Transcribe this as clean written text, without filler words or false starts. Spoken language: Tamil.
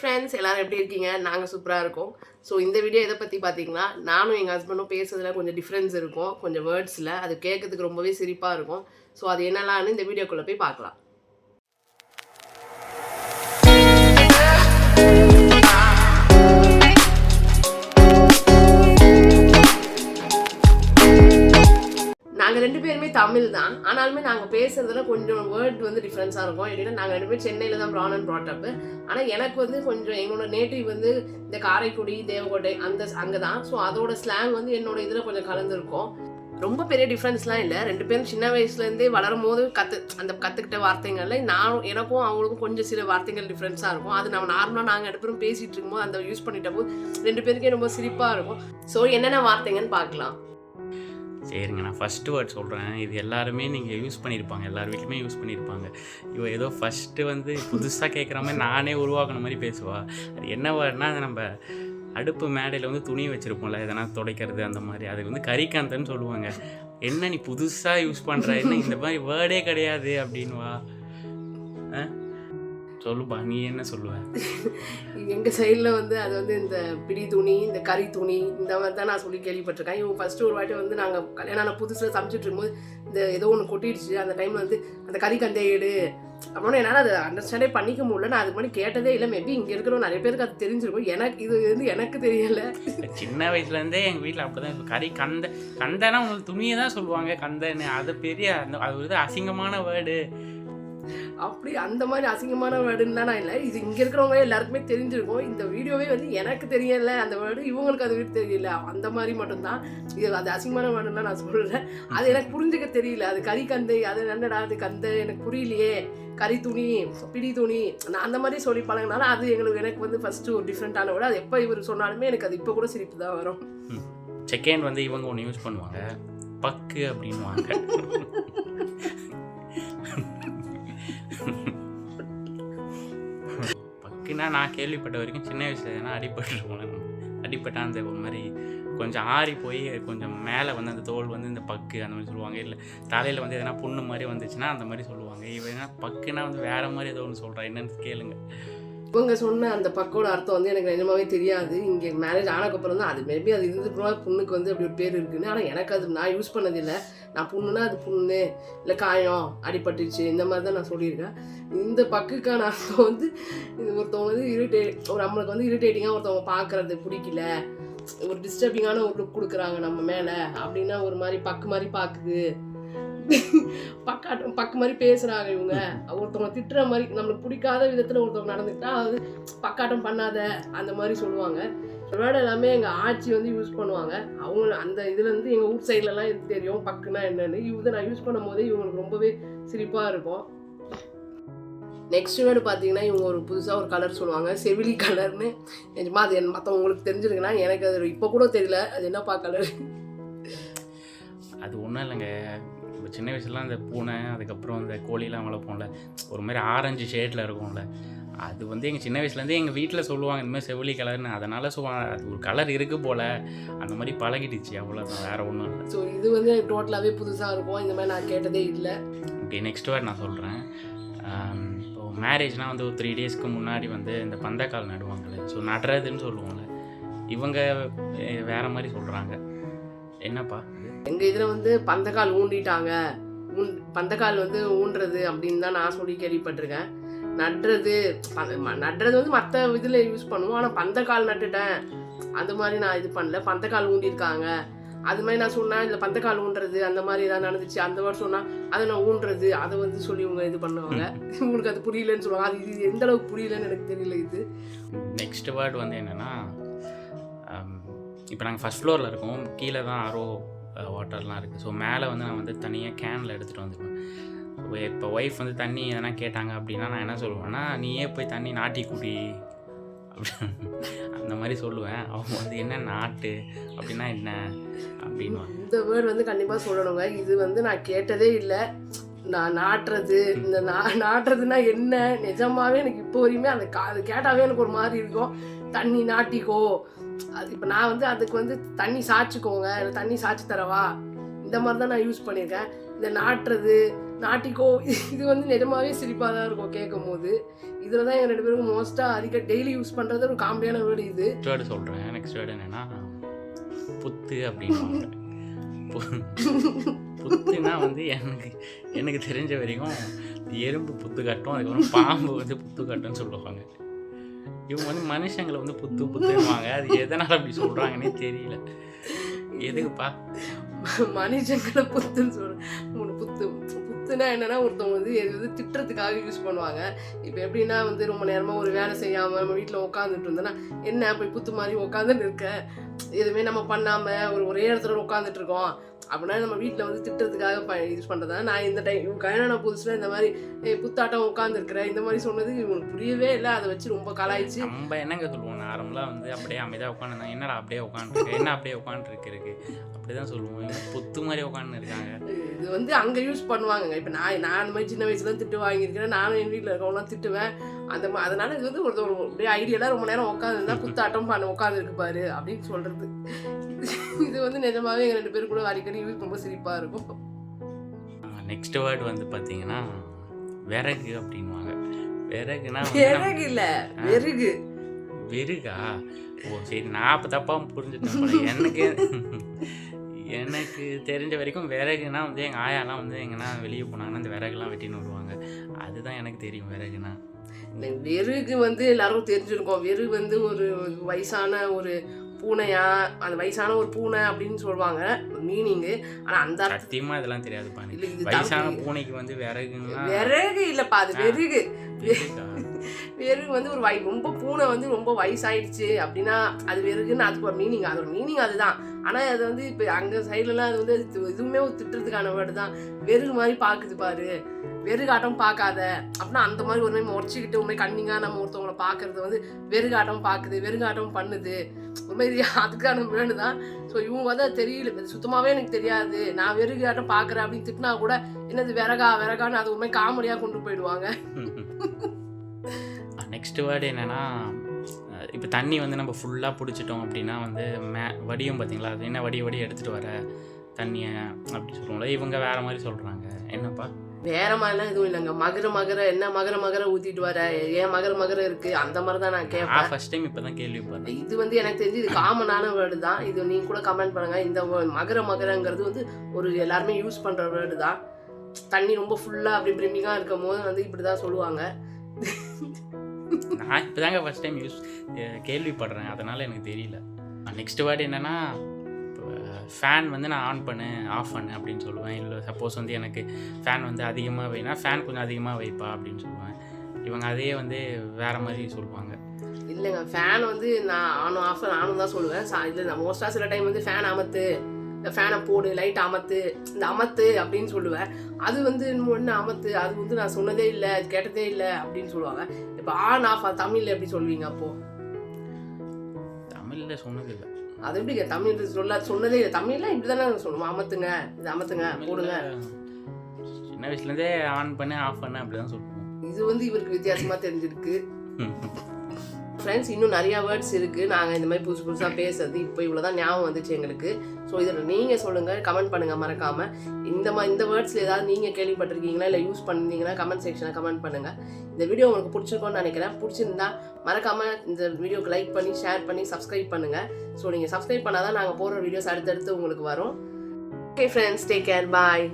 ஃப்ரெண்ட்ஸ், எல்லாரும் எப்படி இருக்கீங்க? நாங்கள் சூப்பராக இருக்கோம். ஸோ இந்த வீடியோ எதை பற்றி பார்த்தீங்கன்னா, நானும் எங்கள் ஹஸ்பண்டும் பேசுறதுல கொஞ்சம் டிஃப்ரென்ஸ் இருக்கும், கொஞ்சம் வேர்ட்ஸில். அது கேட்கறதுக்கு ரொம்பவே சிரிப்பாக இருக்கும். ஸோ அது என்னலான்னு இந்த வீடியோக்குள்ளே போய் பார்க்கலாம். நாங்கள் 2 பேருமே தமிழ் தான். ஆனாலுமே நாங்கள் பேசுறதுல கொஞ்சம் வேர்ட் வந்து டிஃப்ரென்ஸாக இருக்கும். எப்படின்னா, நாங்கள் 2 பேரும் சென்னையில் தான் ப்ரான் அண்ட் ப்ராட்டப்பு. ஆனால் எனக்கு வந்து கொஞ்சம் என்னோட நேட்டிவ் வந்து இந்த காரைக்குடி, தேவக்கோட்டை அங்கே தான். ஸோ அதோட ஸ்லாங் வந்து என்னோட இதில் கொஞ்சம் கலந்துருக்கும். ரொம்ப பெரிய டிஃப்ரென்ஸ்லாம் இல்லை. 2 பேரும் சின்ன வயசுலேருந்தே வளரும் போது கற்றுக்கிட்ட வார்த்தைகள்ல எனக்கும் அவங்களுக்கும் கொஞ்சம் சில வார்த்தைகள் டிஃப்ரென்ஸாக இருக்கும். அது நம்ம நார்மலாக நாங்கள் 2 பேரும் பேசிகிட்டு இருக்கும்போது அந்த யூஸ் பண்ணிட்ட போது 2 பேருக்கே ரொம்ப சிரிப்பாக இருக்கும். ஸோ என்னென்ன வார்த்தைங்கன்னு பார்க்கலாம். சரிங்க, நான் ஃபஸ்ட்டு வேர்ட் சொல்கிறேன். இது எல்லாருமே நீங்கள் யூஸ் பண்ணியிருப்பாங்க, எல்லார் வீட்லையுமே யூஸ் பண்ணியிருப்பாங்க. இவ ஏதோ ஃபஸ்ட்டு வந்து புதுசாக கேட்குற மாதிரி நானே உருவாக்குன மாதிரி பேசுவா. அது என்ன வேர்ட்னா, அது நம்ம அடுப்பு மேடையில் வந்து துணி வச்சுருப்போம்ல, எதனா துடைக்கிறது அந்த மாதிரி, அது வந்து கரிக்காந்தன்னு சொல்லுவாங்க. என்ன நீ புதுசாக யூஸ் பண்ணுற, என்ன இந்த மாதிரி வேர்டே கிடையாது அப்படின்வா. சொல்லுப்பா, நீ என்ன சொல்லுவ? எங்கள் சைடில் வந்து அது வந்து இந்த பிடி துணி, இந்த கறி துணி, இந்த மாதிரி தான் நான் சொல்லி கேள்விப்பட்டிருக்கேன். இவங்க ஃபஸ்ட்டு ஒரு வாட்டி வந்து நாங்கள் கல்யாணம் புதுசில் சமைச்சிட்டு இருக்கும்போது இந்த ஏதோ ஒன்று கொட்டிடுச்சு. அந்த டைமில் வந்து அந்த கறி கந்தையேடு அப்படின்னா என்னால் அதை அண்டர்ஸ்டாண்டே பண்ணிக்க முடியல. நான் அதுக்கு முன்னாடி கேட்டதே இல்லை. மேபி இங்கே இருக்கிற நிறைய பேருக்கு அது தெரிஞ்சிருக்கும். இது வந்து எனக்கு தெரியலை. சின்ன வயசுலேருந்தே எங்கள் வீட்டில் அப்படி தான் கறி கந்தைனா உங்களுக்கு துணியை தான் சொல்லுவாங்க கந்தைன்னு. அது பெரிய அது வந்து அசிங்கமான வேர்டு. அப்படி அந்த மாதிரி அசிங்கமான வேர்டுன்னா நான் இல்லை. இது இங்கே இருக்கிறவங்க எல்லாருக்குமே தெரிஞ்சிருக்கும். இந்த வீடியோவே வந்து எனக்கு தெரியல அந்த வேர்டு, இவங்களுக்கு அது வீடு தெரியல, அந்த மாதிரி மட்டும்தான். இது அது அசிங்கமான வேர்டுன்னா நான் சொல்கிறேன். அது எனக்கு புரிஞ்சுக்க தெரியல. அது கறி கந்தை, அது என்னடா அது கந்தை, எனக்கு புரியலையே. கறி துணி, பிடி துணி, நான் அந்த மாதிரி சொல்லி பழகினாலும் அது எனக்கு வந்து ஃபஸ்ட்டு ஒரு டிஃப்ரெண்ட்டான வேர்டு. அது எப்போ இவர் சொன்னாலுமே எனக்கு அது இப்போ கூட சிரிப்பு தான் வரும். செகண்ட் வந்து இவங்க ஒன்று யூஸ் பண்ணுவாங்க, பக்கு அப்படின்வாங்க. பக்குன்னா நான் கேள்விப்பட்ட வரைக்கும் சின்ன வயசுல ஏன்னா அடிப்பட்டா அந்த ஒரு மாதிரி கொஞ்சம் ஆறி போய் கொஞ்சம் மேலே வந்து அந்த தோல் வந்து இந்த பக்கு அந்த மாதிரி சொல்லுவாங்க. இல்லை தலையில் வந்து எதனா புண்ணு மாதிரி வந்துச்சுன்னா அந்த மாதிரி சொல்லுவாங்க. இவனா பக்குன்னா வந்து வேறு மாதிரி ஏதோ ஒன்று சொல்கிறா, என்னன்னு கேளுங்க. இவங்க சொன்ன அந்த பக்கோட அர்த்தம் வந்து எனக்கு நிஜமாவே தெரியாது. இங்கே மேரேஜ் ஆனக்கப்புறம் தான் அது மேபி அது இருந்துட்டு புண்ணுக்கு வந்து அப்படி ஒரு பேர் இருக்குன்னு. ஆனால் எனக்கு அது நான் யூஸ் பண்ணதில்லை. நான் புண்ணுன்னா அது புண்ணு, இல்லை காயம், அடிபட்டுச்சு, இந்த மாதிரி தான் நான் சொல்லியிருக்கேன். இந்த பக்குக்கான அர்த்தம் வந்து ஒருத்தவங்க வந்து நம்மளுக்கு வந்து இரிட்டேட்டிங்காக ஒருத்தவங்க பார்க்குறது பிடிக்கல, ஒரு டிஸ்டர்பிங்கான ஒரு லுக் கொடுக்குறாங்க நம்ம மேலே அப்படின்னா ஒரு மாதிரி பக்கு மாதிரி பார்க்குது, பக்கு மாதிரி பேசுறாங்க. இவங்க ஒருத்தவங்க திட்டுற மாதிரி நம்மளுக்கு பிடிக்காத விதத்துல ஒருத்தவங்க நடந்துக்கிட்டா அது பக்காட்டம் பண்ணாத அந்த மாதிரி சொல்லுவாங்க. வேர்டு எல்லாமே எங்கள் ஆட்சி வந்து யூஸ் பண்ணுவாங்க. அவங்க அந்த இதுல இருந்து எங்கள் ஊர் சைட்லலாம் இது தெரியும் பக்குன்னா என்னன்னு. இவங்க நான் யூஸ் பண்ணும் போதே இவங்களுக்கு ரொம்பவே சிரிப்பாக இருக்கும். நெக்ஸ்ட் வேர்டு பார்த்தீங்கன்னா, இவங்க ஒரு புதுசாக ஒரு கலர் சொல்லுவாங்க, செவிலி கலர்னு. நிஜமா அது மற்றவங்களுக்கு தெரிஞ்சிருக்குன்னா எனக்கு அது இப்போ கூட தெரியல அது என்னப்பா கலர். அது ஒன்றும் இல்லைங்க, சின்ன வயசுலாம் இந்த பூனை அதுக்கப்புறம் இந்த கோழிலாம் வளர்ப்போம்ல, ஒரு மாதிரி ஆரஞ்சு ஷேடில் இருக்கும்ல, அது வந்து எங்கள் சின்ன வயசுலேருந்தே எங்கள் வீட்டில் சொல்லுவாங்க இந்த மாதிரி செவிலி கலர்னு. அதனால் அது ஒரு கலர் இருக்குது போல், அந்த மாதிரி பழகிடுச்சு, அவ்வளோதான், வேறு ஒன்றும் இல்லை. ஸோ இது வந்து டோட்டலாகவே புதுசாக இருக்கும். இந்த மாதிரி நான் கேட்டதே இல்லை. ஓகே, நெக்ஸ்ட் வேர்ட் நான் சொல்கிறேன். இப்போது மேரேஜ்னால் வந்து ஒரு 3 டேஸ்க்கு முன்னாடி வந்து இந்த பந்தக்கால் நடுவாங்கள்ல, ஸோ நடுறதுன்னு சொல்லுவோம்ல, இவங்க வேறு மாதிரி சொல்கிறாங்க. என்னப்பா எங்கள் இதில் வந்து பந்தக்கால் ஊண்டிட்டாங்க, பந்தக்கால் வந்து ஊன்றது அப்படின்னு தான் நான் சொல்லி கேள்விப்பட்டிருக்கேன். நடுறது வந்து மற்ற இதில் யூஸ் பண்ணுவோம். ஆனால் பந்தக்கால் நட்டுட்டேன் அந்த மாதிரி நான் இது பண்ணல. பந்தக்கால் ஊண்டியிருக்காங்க அது மாதிரி நான் சொன்னேன். இல்லை பந்தக்கால் ஊன்றது அந்த மாதிரி ஏதாவது நடந்துச்சு அந்த மாதிரி சொன்னால் அதை நான் ஊன்றது அதை வந்து சொல்லி இவங்க இது பண்ணுவாங்க. உங்களுக்கு அது புரியலன்னு சொல்லுவாங்க. அது இது எந்த அளவுக்கு புரியலன்னு எனக்கு தெரியல. இது நெக்ஸ்ட் வேர்டு வந்து என்னென்னா, இப்போ நாங்கள் ஃபஸ்ட் ஃப்ளோரில் இருக்கோம், கீழே தான் ஆரோ வாட்டர்லாம் இருக்குது. ஸோ மேலே வந்து நான் வந்து தனியாக கேனில் எடுத்துகிட்டு வந்துடுவேன். இப்போ ஒய்ஃப் வந்து தண்ணி எதனா கேட்டாங்க அப்படின்னா நான் என்ன சொல்லுவேன்னா, நீயே போய் தண்ணி நாட்டி குடி அப்படி அந்த மாதிரி சொல்லுவேன். அவங்க வந்து என்ன நாட்டு அப்படின்னா என்ன அப்படின்னு இந்த வேர்டு வந்து கண்டிப்பாக சொல்லணுங்க. இது வந்து நான் கேட்டதே இல்லை. நான் நாட்டுறது, இந்த நாட்டுறதுன்னா என்ன, நிஜமாவே எனக்கு இப்போ வரையுமே அது கேட்டாவே எனக்கு ஒரு மாதிரி இருக்கும். தண்ணி நாட்டிக்கோ, அது இப்போ நான் வந்து அதுக்கு வந்து தண்ணி சாய்ச்சிக்கோங்க, தண்ணி சாய்ச்சி தரவா, இந்த மாதிரி தான் நான் யூஸ் பண்ணியிருக்கேன். இந்த நாட்டுறது நாட்டிக்கோ. இது வந்து நிஜமாவே சிரிப்பாக தான் இருக்கும் கேட்கும் போது. இதில் தான் எங்கள் 2 பேருக்கும் மோஸ்ட்டாக அதிக டெய்லி யூஸ் பண்ணுறது ஒரு காமெடியான வேர்டு இது. நெக்ஸ்ட் வேர்டு சொல்கிறேன். நெக்ஸ்ட் வேர்டு என்னென்னா புத்து அப்படின்னு. புத்துனா வந்து எனக்கு தெரிஞ்ச வரைக்கும் எறும்பு புத்து கட்டும், அதுக்கப்புறம் பாம்பு வந்து புத்து கட்டும்னு சொல்லுவாங்க. இவங்க வந்து மனுஷங்களை வந்து புத்து புத்துவாங்க. அது எதனால் அப்படி சொல்கிறாங்கன்னே தெரியல. எதுக்குப்பா மனுஷங்களை புத்துன்னு சொல்கிறேன். புத்துனா என்னன்னா ஒருத்தவங்க வந்து எது வந்து திட்டுறதுக்காக யூஸ் பண்ணுவாங்க. இப்போ எப்படின்னா வந்து ரொம்ப நேரமாக ஒரு வேலை செய்யாமல் நம்ம வீட்டில் உட்காந்துட்டு இருந்தோன்னா, என்ன போய் புத்து மாதிரி உட்காந்துட்டு இருக்க, எதுவுமே நம்ம பண்ணாமல் ஒரே இடத்துல உட்காந்துட்டு இருக்கோம் அப்படின்னா நம்ம வீட்டில் வந்து திட்டுறதுக்காக யூஸ் பண்ணுறதா. நான் இந்த டைம் கல்யாண புதுசில் இந்த மாதிரி புத்தாட்டம் உட்காந்துருக்குறேன் இந்த மாதிரி சொன்னது இவங்களுக்கு புரியவே இல்லை. அதை வச்சு ரொம்ப கலாய்ச்சி நம்ம என்னங்க சொல்லுவோம், நார்மலாக வந்து அப்படியே அமைதியாக உட்காந்துருந்தாங்க, என்னடா அப்படியே உட்காந்துருக்கு, என்ன அப்படியே உட்காந்துருக்கு அப்படி தான் சொல்லுவோம். புத்து மாதிரி உட்காந்து இருக்காங்க. இது வந்து அங்கே யூஸ் பண்ணுவாங்க. இப்போ நான் அந்த மாதிரி சின்ன வயசுல திட்டு வாங்கியிருக்கிறேன். நானும் என் வீட்டில் இருக்கவங்களாம் திட்டுவேன். அதனால இது வந்து ஒரு அப்படியே ஐடியெல்லாம் ரொம்ப நேரம் உட்காந்துருந்தா புத்தாட்டம் உட்காந்துருக்கு பாரு அப்படின்னு சொல்கிறது. இது வந்து நிஜமாவே எங்கள் 2 பேரும் கூட அடிக்கடி யூஸ் ரொம்ப சிரிப்பாக இருக்கும். நெக்ஸ்ட் வேர்டு வந்து பார்த்தீங்கன்னா விறகு அப்படின்வாங்க. விறகுனா விறகு இல்லை, வெறுகு. வெறுகா? ஓ சரி, நான் அப்போ தப்பாக புரிஞ்சுட்டேன். எனக்கு தெரிஞ்ச வரைக்கும் விறகுனா வந்து எங்கள் ஆயாலாம் வந்து எங்கன்னா வெளியே போனாங்கன்னா அந்த விறகுலாம் வெட்டின்னு வருவாங்க. அதுதான் எனக்கு தெரியும் விறகுனா. வெறுகு வந்து எல்லாரும் தெரிஞ்சிருக்கோம். வெறுகு வந்து ஒரு வயசான ஒரு பூனையா, அந்த வயசான ஒரு பூனை அப்படின்னு சொல்லுவாங்க மீனிங்கு. ஆனால் அந்த சத்தியமாக இதெல்லாம் தெரியாதுப்பா. வயசான பூனைக்கு வந்து விறகுன்னா விறகு இல்லைப்பா, அது வெறுகு. வெறுகு வந்து ஒரு ரொம்ப பூனை வந்து ரொம்ப வயசாயிடுச்சு அப்படின்னா அது வெறுகுன்னு அதுக்கு ஒரு மீனிங். அதோட மீனிங் அதுதான். ஆனால் அது வந்து இப்போ அங்கே சைட்லலாம் அது வந்து இதுவுமே ஒரு திட்டுறதுக்கான வேர்டு தான். வெறுகு மாதிரி பார்க்குது பாரு, வெறுகாட்டம் பார்க்காத அப்படின்னா அந்த மாதிரி ஒரு மாதிரி உடச்சிக்கிட்டு ஒரு மாதிரி கண்ணிங்காக நம்ம ஒருத்தவங்களை பார்க்கறது வந்து வெறுகாட்டம் பார்க்குது, வெறுகாட்டம் பண்ணுது ஒரு மாதிரி அதுக்கான வேர்டு தான். ஸோ இவங்க வந்து அது தெரியல, சுத்தமாகவே எனக்கு தெரியாது, நான் வெறுகாட்டம் பார்க்குறேன் அப்படின்னு திட்டினா கூட என்னது விறகான்னு அது ஒரு மாதிரி காமெடியாக கொண்டு போயிடுவாங்க. நெக்ஸ்ட் வேர்டு என்னென்னா, இப்போ தண்ணி வந்து நம்ம ஃபுல்லாக பிடிச்சிட்டோம் அப்படின்னா வந்து வடியும் பார்த்தீங்களா, அது என்ன வடி எடுத்துகிட்டு வர தண்ணியை அப்படி சொல்லுவோம்ல. இவங்க வேறு மாதிரி சொல்கிறாங்க. என்னப்பா வேற மாதிரிலாம் எதுவும் இல்லைங்க. மகர என்ன மகர ஊற்றிட்டு வர, ஏன் மகர இருக்குது அந்த மாதிரி தான் நான் கேட்பேன். ஃபர்ஸ்ட் டைம் இப்போ தான் கேள்விப்பட்டேன். இது வந்து எனக்கு தெரிஞ்சு இது காமனான வேர்டு தான். இது நீங்கள் கூட கமெண்ட் பண்ணுங்கள். இந்த மகரங்கிறது வந்து ஒரு எல்லாருமே யூஸ் பண்ணுற வேர்டு தான். தண்ணி ரொம்ப ஃபுல்லாக அப்படி பிரிமிங்காக இருக்கும் போது வந்து இப்படி தான் சொல்லுவாங்க. நான் இப்போ தாங்க ஃபஸ்ட் டைம் கேள்விப்படுறேன், அதனால் எனக்கு தெரியல. நெக்ஸ்ட் வேர்டு என்னென்னா, ஃபேன் வந்து நான் ஆன் பண்ணு ஆஃப் பண்ணு அப்படின்னு சொல்லுவேன். இல்லை சப்போஸ் வந்து எனக்கு ஃபேன் வந்து அதிகமாக வைனா ஃபேன் கொஞ்சம் அதிகமாக வைப்பா அப்படின்னு சொல்லுவேன். இவங்க அதையே வந்து வேறு மாதிரி சொல்லுவாங்க. இல்லைங்க, ஃபேன் வந்து நான் ஆனும் ஆஃப் நானும் தான் சொல்லுவேன். இல்லை நான் மோஸ்ட்டாக சில டைம் வந்து ஃபேன் அமத்து, இந்த ஃபேனை போடு, லைட் அமத்து, இந்த அமத்து அப்படின்னு சொல்லுவேன். அது வந்து ஒன்று அமத்து, அது வந்து நான் சொன்னதே இல்லை, அது கேட்டதே இல்லை அப்படின்னு சொல்லுவாங்க. இப்போ ஆன் ஆஃப் தமிழில் எப்படி சொல்லுவீங்க? அப்போது தமிழில் சொன்னதில்லை. அது எப்படிங்க தமிழ் சொன்னதே இல்லை? தமிழ்லாம் இப்படி தானே சொல்லுவோம், அமத்துங்க, இது அமத்துங்க, போடுங்க. சின்ன வயசுலேருந்தே ஆன் பண்ணு ஆஃப் பண்ணு அப்படி தான் சொல்லுவோம். இது வந்து இவருக்கு வித்தியாசமாக தெரிஞ்சிருக்கு. ஃப்ரெண்ட்ஸ், இன்னும் நிறையா வேர்ட்ஸ் இருக்குது. நாங்கள் இந்த மாதிரி புதுசாக பேசுறது இப்போ இவ்வளோ தான் ஞாபகம் வந்துச்சு எங்களுக்கு. ஸோ இதில் நீங்கள் சொல்லுங்கள், கமெண்ட் பண்ணுங்கள் மறக்காமல். இந்த வேர்ட்ஸில் ஏதாவது நீங்கள் கேள்விப்பட்டிருக்கீங்களா இல்லை யூஸ் பண்ணிருந்தீங்கன்னா கமெண்ட் செக்ஷனில் கமெண்ட் பண்ணுங்கள். இந்த வீடியோ உங்களுக்கு பிடிச்சிருக்கோன்னு நினைக்கிறேன். பிடிச்சிருந்தா மறக்காமல் இந்த வீடியோக்கு லைக் பண்ணி ஷேர் பண்ணி சப்ஸ்கிரைப் பண்ணுங்கள். ஸோ நீங்கள் சப்ஸ்கிரைப் பண்ணால் தான் நாங்கள் போடுற வீடியோஸ் அடுத்தடுத்து உங்களுக்கு வரும். ஓகே ஃப்ரெண்ட்ஸ், டேக் கேர், பாய்.